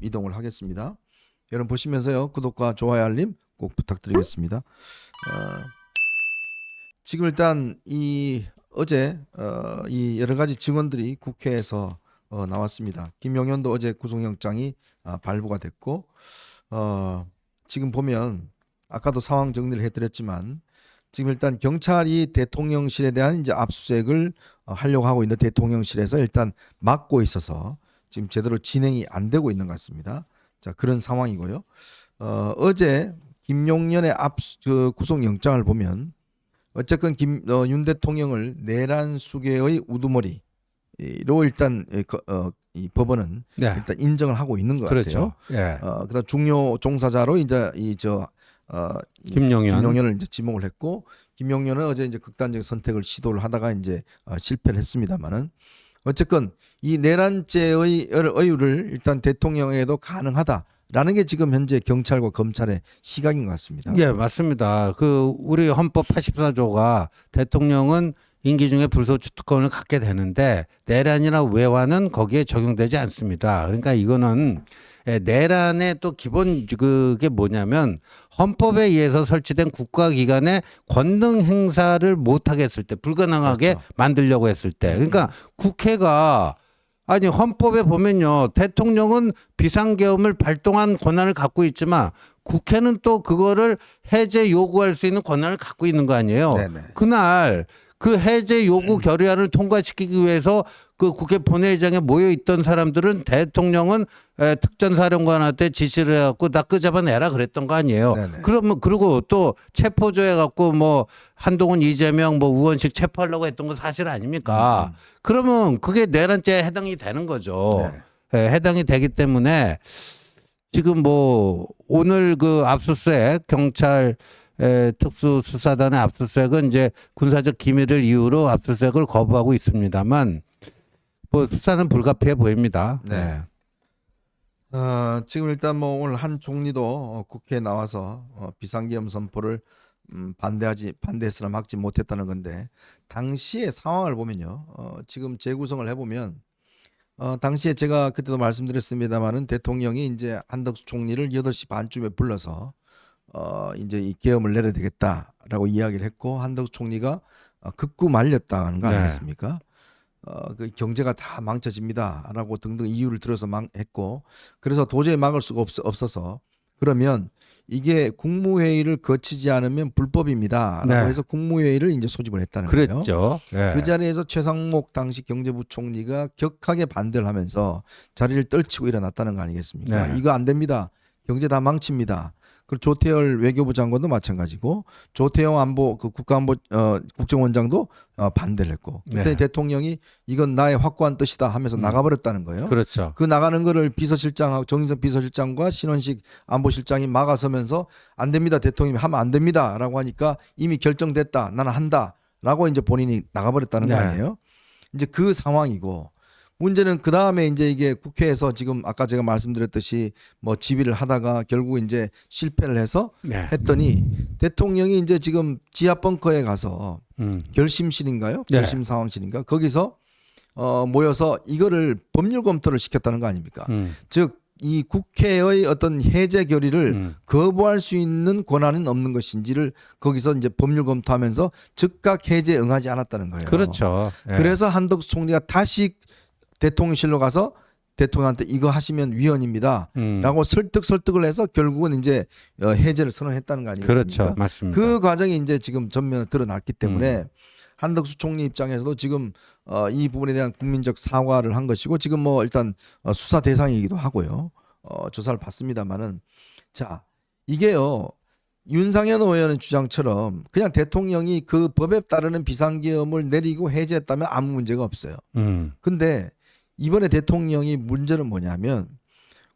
이동을 하겠습니다. 여러분 보시면서요, 구독과 좋아요 알림 꼭 부탁드리겠습니다. 지금 일단 이 어제 이 여러 가지 증언들이 국회에서 나왔습니다. 김용현도 어제 구속영장이 발부가 됐고, 지금 보면 아까도 상황 정리를 해드렸지만 지금 일단 경찰이 대통령실에 대한 이제 압수수색을 하려고 하고 있는 대통령실에서 일단 막고 있어서 지금 제대로 진행이 안 되고 있는 것 같습니다. 자, 그런 상황이고요. 어제 김용현의 구속영장을 보면 어쨌건 윤 대통령을 내란 수괴의 우두머리로 일단 이 법원은 일단 인정을 하고 있는 것 같아요. 그다음 중요 종사자로 이제 김용현을 이제 지목을 했고, 김용현은 어제 이제 극단적인 선택을 시도를 하다가 이제 실패를 했습니다만은 어쨌건 이 내란죄의 의유를 일단 대통령에게도 가능하다라는 게 지금 현재 경찰과 검찰의 시각인 것 같습니다. 예, 맞습니다. 우리 헌법 84조가 대통령은 임기 중에 불소추 특권을 갖게 되는데 내란이나 외환은 거기에 적용되지 않습니다. 그러니까 이거는 내란의 또 기본 그게 뭐냐면 헌법에 의해서 설치된 국가기관의 권능 행사를 못하게 했을 때, 불가능하게 만들려고 했을 때, 그러니까 국회가 아니 헌법에 보면요, 대통령은 비상계엄을 발동한 권한을 갖고 있지만 국회는 또 그거를 해제 요구할 수 있는 권한을 갖고 있는 거 아니에요. 네네. 그날 그 해제 요구 결의안을 통과시키기 위해서 그 국회 본회의장에 모여 있던 사람들은 대통령은 특전사령관한테 지시를 해갖고 나 끄잡아내라 그랬던 거 아니에요. 네네. 그러면 그리고 또 체포조 해갖고 뭐 한동훈, 이재명, 뭐 우원식 체포하려고 했던 거 사실 아닙니까? 그러면 그게 내란죄에 해당이 되는 거죠. 해당이 되기 때문에 지금 뭐 오늘 그 압수수색 경찰 특수수사단의 압수수색은 이제 군사적 기밀을 이유로 압수수색을 거부하고 있습니다만 뭐 수사는 불가피해 보입니다. 네. 지금 일단 뭐 오늘 한 총리도 국회에 나와서 비상계엄 선포를 반대했으나 막지 못했다는 건데, 당시의 상황을 보면요, 지금 재구성을 해보면 당시에 제가 그때도 말씀드렸습니다만은 대통령이 이제 한덕수 총리를 8시 반쯤에 불러서 이제 이 계엄을 내려야 되겠다라고 이야기를 했고, 한덕수 총리가 극구 말렸다는 거 아니겠습니까? 그 경제가 다 망쳐집니다라고 등등 이유를 들어서 했고, 그래서 도저히 막을 수가 없어서 그러면 이게 국무회의를 거치지 않으면 불법입니다라고 해서 국무회의를 이제 소집을 했다는 그랬죠. 거예요. 그 자리에서 최상목 당시 경제부총리가 격하게 반대를 하면서 자리를 떨치고 일어났다는 거 아니겠습니까? 이거 안 됩니다. 경제 다 망칩니다. 그리고 조태열 외교부 장관도 마찬가지고, 조태영 국정원장도 반대를 했고, 그때 대통령이 이건 나의 확고한 뜻이다 하면서 나가버렸다는 거예요. 그렇죠. 그 나가는 거를 비서실장하고 정인석 비서실장과 신원식 안보실장이 막아서면서 안 됩니다, 대통령이 하면 안 됩니다라고 하니까 이미 결정됐다, 나는 한다라고 이제 본인이 나가버렸다는 거 아니에요. 이제 그 상황이고, 문제는 그 다음에 이제 이게 국회에서 지금 아까 제가 말씀드렸듯이 뭐 지휘를 하다가 결국 이제 실패를 해서 했더니 대통령이 이제 지금 지하 벙커에 가서 결심실인가요? 결심 상황실인가? 거기서 모여서 이거를 법률 검토를 시켰다는 거 아닙니까? 즉 이 국회의 어떤 해제 결의를 거부할 수 있는 권한은 없는 것인지를 거기서 이제 법률 검토하면서 즉각 해제에 응하지 않았다는 거예요. 그렇죠. 그래서 한덕수 총리가 다시 대통령실로 가서 대통령한테 이거 하시면 위헌입니다 라고 설득을 해서 결국은 이제 해제를 선언했다는 거 아니겠습니까? 그렇죠. 맞습니다. 그 과정이 이제 지금 전면에 드러났기 때문에 한덕수 총리 입장에서도 지금 이 부분에 대한 국민적 사과를 한 것이고, 지금 뭐 일단 수사 대상이기도 하고요. 조사를 받습니다만은, 자, 이게요, 윤상현 의원의 주장처럼 그냥 대통령이 그 법에 따르는 비상계엄을 내리고 해제했다면 아무 문제가 없어요. 근데 이번에 대통령이 문제는 뭐냐면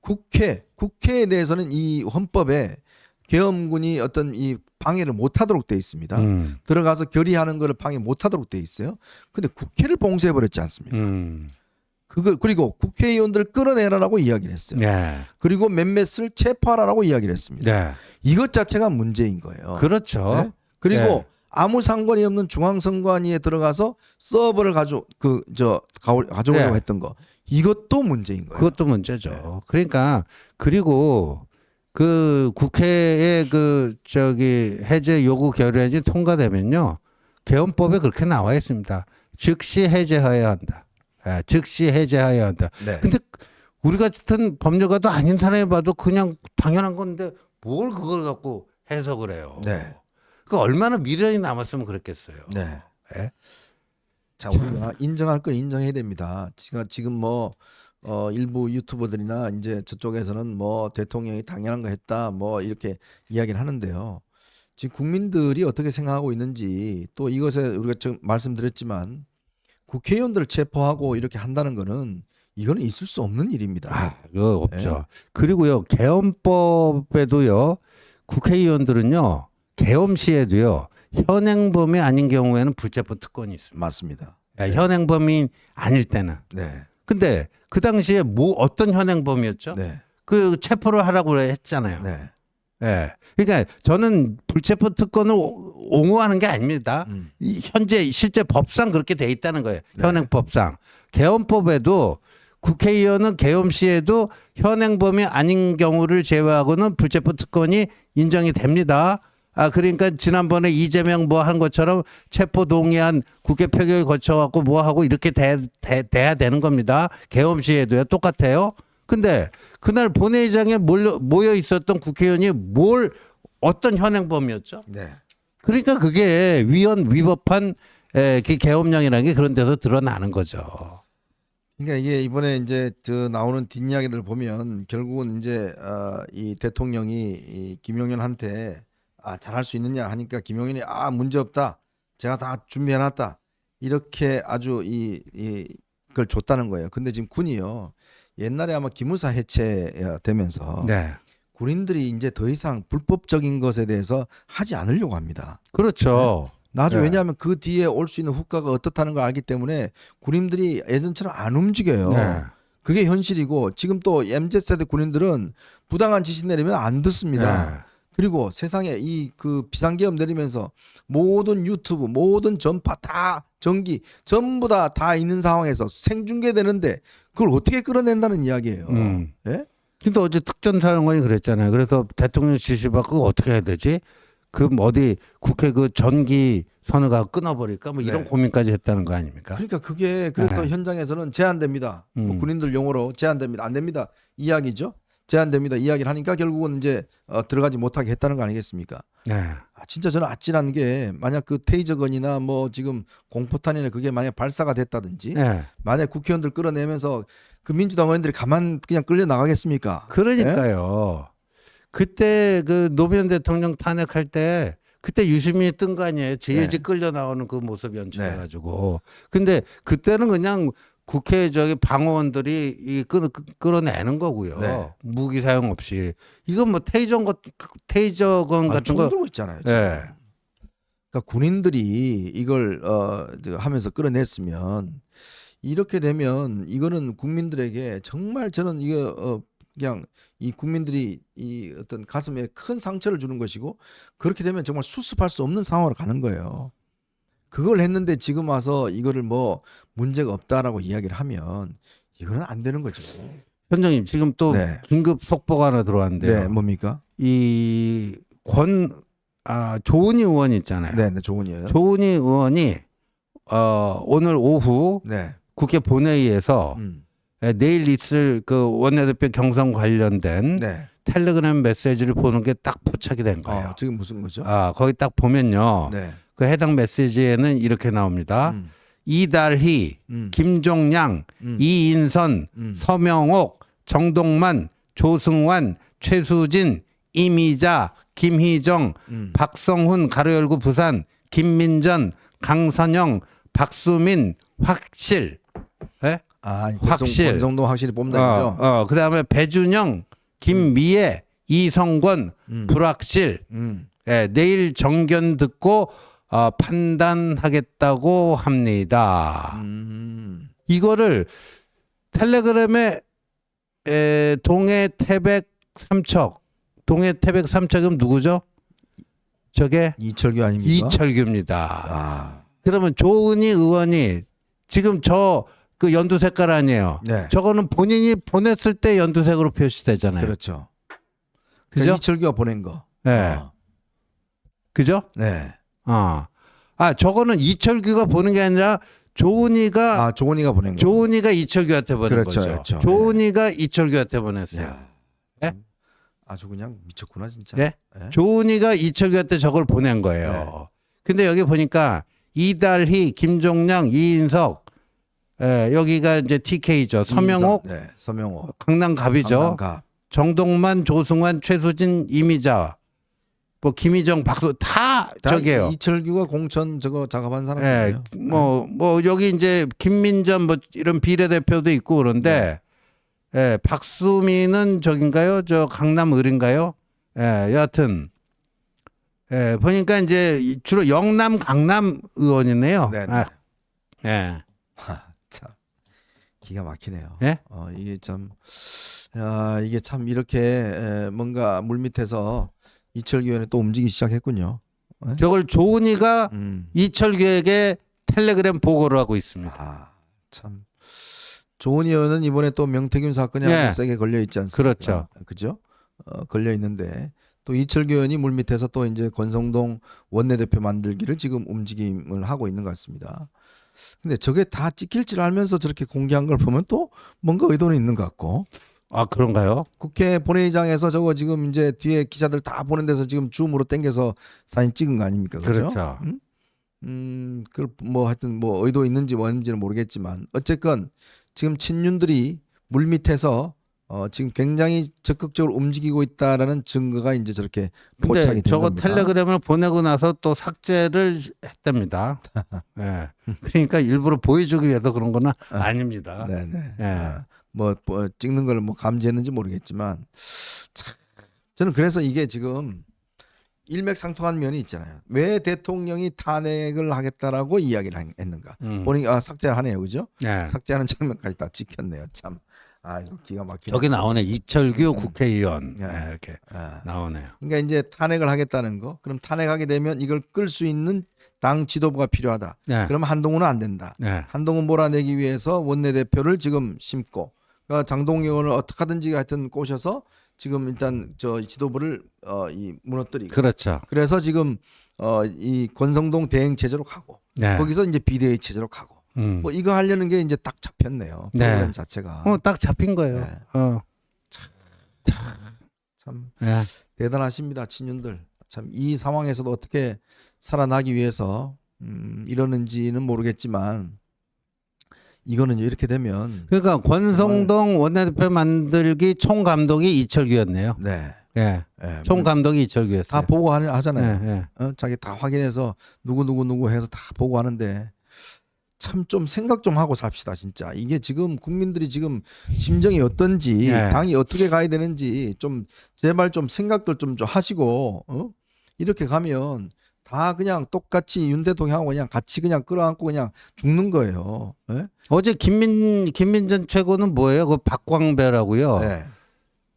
국회에 대해서는 이 헌법에 계엄군이 어떤 이 방해를 못하도록 돼 있습니다. 들어가서 결의하는 거를 방해 못하도록 돼 있어요. 근데 국회를 봉쇄해 버렸지 않습니까? 그리고 국회의원들을 끌어내라라고 이야기를 했어요. 그리고 몇몇을 체포하라라고 이야기를 했습니다. 이것 자체가 문제인 거예요. 그렇죠. 그리고 아무 상관이 없는 중앙선관위에 들어가서 서버를 가져오려고 했던 거, 이것도 문제인 거예요. 그것도 문제죠. 그러니까 그리고 그 국회의 그 저기 해제 요구 결의안이 통과되면요. 개헌법에 그렇게 나와 있습니다. 즉시 해제해야 한다. 예, 즉시 해제해야 한다. 네. 근데 우리 같은 법률가도 아닌 사람이 봐도 그냥 당연한 건데 뭘 그걸 갖고 해석을 해요. 네. 그 얼마나 미련이 남았으면 그랬겠어요. 네. 예? 자, 우리가 인정할 건 인정해야 됩니다. 지금 뭐 일부 유튜버들이나 이제 저쪽에서는 뭐 대통령이 당연한 거 했다 뭐 이렇게 이야기를 하는데요. 지금 국민들이 어떻게 생각하고 있는지 또 이것에 우리가 지금 말씀드렸지만 국회의원들을 체포하고 이렇게 한다는 거는 이거는 있을 수 없는 일입니다. 아, 그거 없죠. 그리고요, 개헌법에도요, 국회의원들은요, 계엄 시에도요, 현행범이 아닌 경우에는 불체포 특권이 있습니다. 맞습니다. 예, 현행범이 아닐 때는. 네. 근데 그 당시에 뭐 어떤 현행범이었죠? 네. 그 체포를 하라고 했잖아요. 네. 예. 그러니까 저는 불체포 특권을 옹호하는 게 아닙니다. 이 현재 실제 법상 그렇게 돼 있다는 거예요. 네. 현행법상. 개헌법에도 국회의원은 계엄 시에도 현행범이 아닌 경우를 제외하고는 불체포 특권이 인정이 됩니다. 아, 그러니까 지난번에 이재명 뭐 한 것처럼 체포 동의안 국회 표결 거쳐갖고 뭐 하고 이렇게 돼야 되는 겁니다. 계엄 시에도요. 똑같아요. 근데 그날 본회의장에 모여 있었던 국회의원이 어떤 현행범이었죠? 네. 그러니까 그게 위법한 그 계엄령이라는 게 그런 데서 드러나는 거죠. 그러니까 이게 이번에 이제 나오는 뒷이야기들 보면 결국은 이제 이 대통령이 이 김용현한테 잘할 수 있느냐 하니까 김용현이 문제 없다. 제가 다 준비해놨다. 이렇게 아주 그걸 줬다는 거예요. 근데 지금 군이요. 옛날에 아마 기무사 해체되면서 네. 군인들이 이제 더 이상 불법적인 것에 대해서 하지 않으려고 합니다. 그렇죠. 나중에 네. 왜냐하면 그 뒤에 올 수 있는 후과가 어떻다는 걸 알기 때문에 군인들이 예전처럼 안 움직여요. 네. 그게 현실이고 지금 또 MZ세대 군인들은 부당한 지시 내리면 안 듣습니다. 네. 그리고 세상에 그 비상계엄 내리면서 모든 유튜브, 모든 전파 다 전기 전부 다 있는 상황에서 생중계되는데 그걸 어떻게 끌어낸다는 이야기예요. 예? 근데 어제 특전사령관이 그랬잖아요. 그래서 대통령 지시 받고 어떻게 해야 되지? 그 어디 국회 그 전기 선을 끊어버릴까? 뭐 이런 네. 고민까지 했다는 거 아닙니까? 그러니까 그게 그래서 네. 현장에서는 제한됩니다. 뭐 군인들 용어로 제한됩니다. 안 됩니다. 이야기죠. 제한됩니다. 이야기를 하니까 결국은 이제 들어가지 못하게 했다는 거 아니겠습니까? 네. 진짜 저는 아찔한 게 만약 그 테이저건이나 뭐 지금 공포탄이나 그게 만약 발사가 됐다든지 네. 만약 국회의원들 끌어내면서 그 민주당 의원들이 가만 그냥 끌려 나가겠습니까? 그러니까요. 그때 그 노무현 대통령 탄핵할 때 그때 유시민이 뜬 거 아니에요. 제일 네. 끌려 나오는 그 모습 연출해가지고. 근데 그때는 그냥 국회 방어원들이 끌어내는 거고요. 네. 무기 사용 없이. 이건 뭐 테이저건 같은 총 거. 들고 있잖아요. 지금. 네. 그러니까 군인들이 이걸 하면서 끌어냈으면 이렇게 되면 이거는 국민들에게 정말 저는 이거 그냥 이 국민들이 이 어떤 가슴에 큰 상처를 주는 것이고 그렇게 되면 정말 수습할 수 없는 상황으로 가는 거예요. 그걸 했는데 지금 와서 이거를 뭐 문제가 없다라고 이야기를 하면 이거는 안 되는 거죠. 현장님 지금 또 네. 긴급 속보가 하나 들어왔는데요. 네, 뭡니까? 조은희 의원 있잖아요. 네, 네, 조은이에요. 조은희 의원이 오늘 오후 네, 국회 본회의에서 내일 있을 그 원내대표 경선 관련된 네. 텔레그램 메시지를 보는 게 딱 포착이 된 거예요. 지금 무슨 거죠? 거기 딱 보면요. 네, 그 해당 메시지에는 이렇게 나옵니다. 이달희, 김종양, 이인선, 서명옥, 정동만, 조승환, 최수진, 이미자, 김희정, 박성훈 가로 열고 부산, 김민전, 강선영, 박수민, 확실. 예? 확실. 권성동 확실히 뽑는다죠. 그다음에 배준영, 김미애, 이성권, 불확실. 예, 내일 정견 듣고 판단하겠다고 합니다. 이거를 텔레그램에 동해 태백 삼척은 누구죠? 저게 이철규 아닙니까? 이철규입니다. 그러면 조은희 의원이 지금 저 그 연두 색깔 아니에요. 네. 저거는 본인이 보냈을 때 연두색으로 표시되잖아요. 그렇죠. 그죠? 그러니까 이철규가 보낸 거. 네. 그죠? 네. 저거는 이철규가 보는 게 아니라 조은이가 조은이가 보낸 거. 조은이가 이철규한테 보낸 그렇죠, 거죠. 그렇죠. 조은이가 이철규한테 보냈어요. 야, 예? 아주 그냥 미쳤구나 진짜. 예? 예? 조은이가 이철규한테 저걸 보낸 거예요. 네. 근데 여기 보니까 이달희, 김종량, 이인석, 여기가 이제 TK죠. 서명옥, 네. 서명옥. 강남갑이죠. 강남갑. 정동만, 조승환, 최수진, 이미자, 뭐 김희정, 박수 다 저기예요. 이철규가 공천 저거 작업한 예, 사람이에요. 뭐 여기 이제 김민전 뭐 이런 비례대표도 있고 그런데 박수미는 저긴가요? 저 강남 을인가요? 여하튼 보니까 이제 주로 영남 강남 의원이네요. 네. 참 기가 막히네요. 예? 이게 참 이게 참 이렇게 뭔가 물밑에서 이철규 의원이 또 움직이기 시작했군요. 저걸 조은이가 이철규에게 텔레그램 보고를 하고 있습니다. 참 조은 의원은 이번에 또 명태균 사건에 아주 세게 걸려 있지 않습니까? 그렇죠. 그죠? 걸려 있는데 또 이철규 의원이 물밑에서 또 이제 권성동 원내대표 만들기를 지금 움직임을 하고 있는 것 같습니다. 근데 저게 다 찍힐 줄 알면서 저렇게 공개한 걸 보면 또 뭔가 의도는 있는 것 같고. 그런가요? 국회 본회의장에서 저거 지금 이제 뒤에 기자들 다 보는 데서 지금 줌으로 당겨서 사진 찍은 거 아닙니까? 그죠? 그렇죠. 그 뭐 하여튼 뭐 의도 있는지 뭔지는 모르겠지만 어쨌건 지금 친윤들이 물밑에서 지금 굉장히 적극적으로 움직이고 있다라는 증거가 이제 저렇게 포착이 근데 된 저거 겁니다. 텔레그램을 보내고 나서 또 삭제를 했답니다. 그러니까 일부러 보여주기 위해서 그런 건 아닙니다. 네네. 예. 뭐 찍는 걸 뭐 감지했는지 모르겠지만 참, 저는 그래서 이게 지금 일맥상통한 면이 있잖아요. 왜 대통령이 탄핵을 하겠다라고 이야기를 했는가? 보니까 삭제를 하네요, 그죠? 삭제하는 장면까지 다 찍혔네요. 참, 이거 기가 막히네. 저기 나오네. 이철규 국회의원 이렇게 나오네요. 그러니까 이제 탄핵을 하겠다는 거. 그럼 탄핵하게 되면 이걸 끌 수 있는 당 지도부가 필요하다. 그러면 한동훈은 안 된다. 한동훈 몰아내기 위해서 원내대표를 지금 심고, 그러니까 장동영 의원을 어떻게 하든지 하여튼 꼬셔서 지금 일단 저 지도부를 이 무너뜨리고. 그렇죠. 그래서 지금 이 권성동 대행 체제로 가고 거기서 이제 비대위 체제로 가고 뭐 이거 하려는 게 이제 딱 잡혔네요. 프로그램 자체가. 딱 잡힌 거예요. 참 대단하십니다, 친윤들. 참 이 상황에서도 어떻게 살아나기 위해서 이러는지는 모르겠지만 이거는 이렇게 되면 그러니까 권성동 원내대표 만들기 총감독이 이철규였네요. 총감독이 이철규였어요. 다 보고 하잖아요. 자기 다 확인해서 누구 해서 다 보고 하는데 참 좀 생각 좀 하고 삽시다 진짜. 이게 지금 국민들이 지금 심정이 어떤지 당이 어떻게 가야 되는지 좀 제발 좀 생각들 좀 하시고 이렇게 가면 다 그냥 똑같이 윤 대통령하고 그냥 같이 그냥 끌어안고 그냥 죽는 거예요. 어제 김민전 최고는 뭐예요? 그 박광배라고요.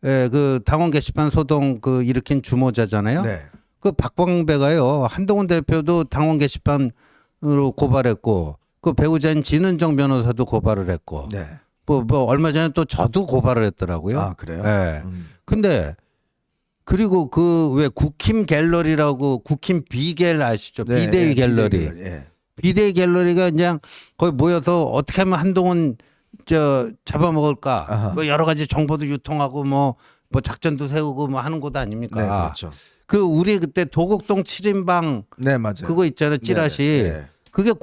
그 당원 게시판 소동 그 일으킨 주모자잖아요. 그 박광배가요. 한동훈 대표도 당원 게시판으로 고발했고, 그 배우자인 진은정 변호사도 고발을 했고, 뭐 얼마 전에 또 저도 고발을 했더라고요. 그래요? 근데 그리고 그 왜 국힘 갤러리라고 국힘 비갤 아시죠? 비대위 갤러리. 비대위 갤러리가 그냥 거기 모여서 어떻게 하면 한동훈 잡아먹을까? 뭐 여러 가지 정보도 유통하고 뭐 작전도 세우고 뭐 하는 곳 아닙니까? 그렇죠. 그 우리 그때 도곡동 7인방 맞아요. 그거 있잖아요. 찌라시. 그게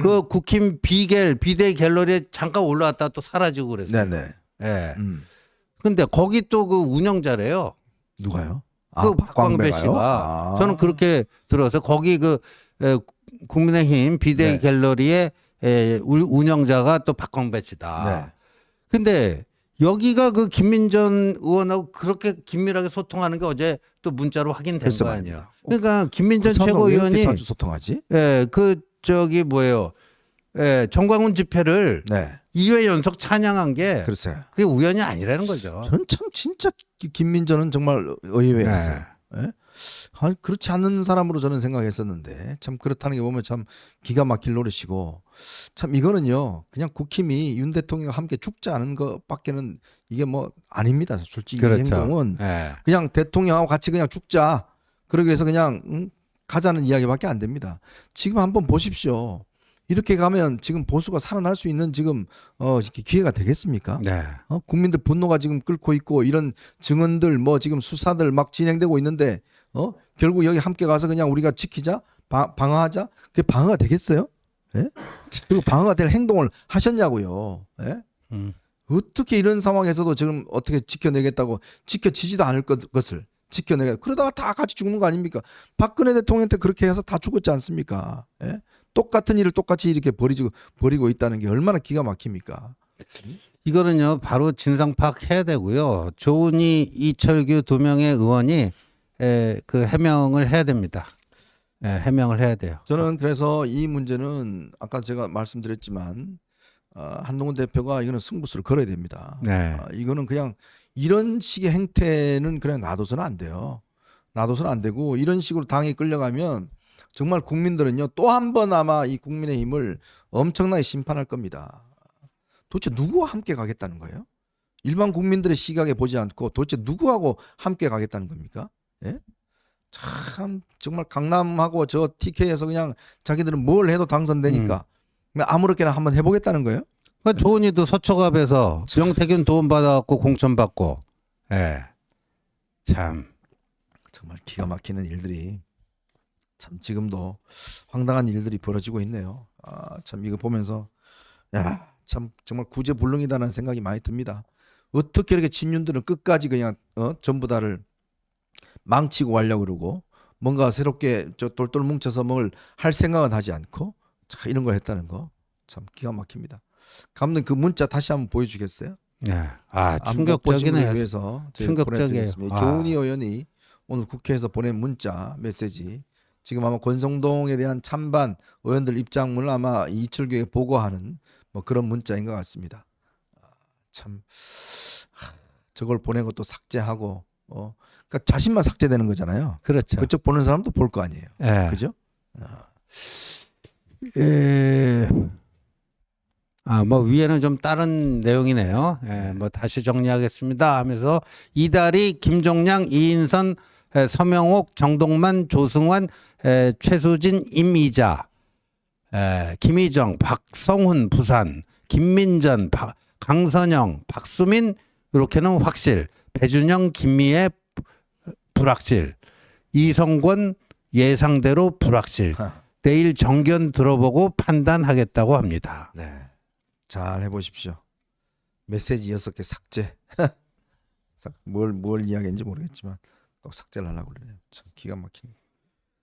그 국힘 비대위 갤러리에 잠깐 올라왔다 또 사라지고 그랬어요. 근데 거기 또 그 운영자래요. 누가요? 그 박광배 씨가. 저는 그렇게 들어서 거기 그 국민의힘 비대위 갤러리의 운영자가 또 박광배 씨다. 근데 여기가 그 김민전 의원하고 그렇게 긴밀하게 소통하는 게 어제 또 문자로 확인된 거 아니에요. 그러니까 김민전 최고위원이 왜 자주 소통하지? 정광훈 집회를 2회 연속 찬양한 게 글쎄요. 그게 우연이 아니라는 거죠. 전 참 진짜 김민전은 정말 의외였어요. 그렇지 않은 사람으로 저는 생각했었는데 참 그렇다는 게 보면 참 기가 막힐 노릇이고 참 이거는요 그냥 국힘이 윤 대통령과 함께 죽자는 것밖에는 이게 뭐 아닙니다. 솔직히 이 그렇죠. 행동은 예. 그냥 대통령하고 같이 그냥 죽자 그러기 위해서 그냥 가자는 이야기밖에 안 됩니다. 지금 한번 보십시오. 이렇게 가면 지금 보수가 살아날 수 있는 지금 이렇게 기회가 되겠습니까? 네. 국민들 분노가 지금 끓고 있고 이런 증언들 뭐 지금 수사들 막 진행되고 있는데 결국 여기 함께 가서 그냥 우리가 지키자 방어하자 그게 방어가 되겠어요? 예? 그리고 방어가 될 행동을 하셨냐고요? 예? 음. 어떻게 이런 상황에서도 지금 어떻게 지켜내겠다고 지켜지지도 않을 것을 지켜내겠다 그러다가 다 같이 죽는 거 아닙니까? 박근혜 대통령 때 그렇게 해서 다 죽었지 않습니까? 예? 똑같은 일을 똑같이 이렇게 버리고 있다는 게 얼마나 기가 막힙니까? 이거는요 바로 진상 파악해야 되고요. 조은희, 이철규 두 명의 의원이 그 해명을 해야 됩니다. 예, 해명을 해야 돼요. 저는 그래서 이 문제는 아까 제가 말씀드렸지만 한동훈 대표가 이거는 승부수를 걸어야 됩니다. 네. 이거는 그냥 이런 식의 행태는 그냥 놔둬서는 안 돼요. 놔둬서는 안 되고 이런 식으로 당이 끌려가면 정말 국민들은요 또 한 번 아마 이 국민의힘을 엄청나게 심판할 겁니다. 도대체 누구와 함께 가겠다는 거예요? 일반 국민들의 시각에 보지 않고 도대체 누구하고 함께 가겠다는 겁니까? 예? 참 정말 강남하고 저 TK에서 그냥 자기들은 뭘 해도 당선되니까 그냥 아무렇게나 한번 해보겠다는 거예요? 그러니까 조은희도 서초갑에서 명태균 도움 받아갖고 공천 받고, 예, 참. 정말 기가 막히는 일들이 참 지금도 황당한 일들이 벌어지고 있네요. 참 이거 보면서 참 정말 구제불능이다라는 생각이 많이 듭니다. 어떻게 이렇게 친윤들은 끝까지 그냥 전부 다를 망치고 가려고 그러고 뭔가 새롭게 저 똘똘 뭉쳐서 뭘 할 생각은 하지 않고 참 이런 걸 했다는 거 참 기가 막힙니다. 감독님 그 문자 다시 한번 보여주겠어요? 네. 충격적이네요. 충격적이네요. 위해서 충격적이에요. 조은희 의원이 오늘 국회에서 보낸 문자 메시지 지금 아마 권성동에 대한 찬반 의원들 입장문을 아마 이철규에게 보고하는 뭐 그런 문자인 것 같습니다. 참 저걸 보낸 것도 삭제하고 그러니까 자신만 삭제되는 거잖아요. 그렇죠. 그쪽 보는 사람도 볼 거 아니에요. 예. 그죠? 뭐 위에는 좀 다른 내용이네요. 예, 뭐 다시 정리하겠습니다 하면서 이다리, 김종량, 이인선, 서명옥, 정동만, 조승환, 최수진, 임이자, 김희정, 박성훈, 부산, 김민전, 강선영, 박수민 이렇게는 확실, 배준영, 김미애 불확실, 이성권 예상대로 불확실. 내일 정견 들어보고 판단하겠다고 합니다. 네. 잘 해보십시오. 메시지 6개 삭제. 뭘 이야기했는지 모르겠지만 또 삭제를 하려고 그러네요. 참 기가 막히네.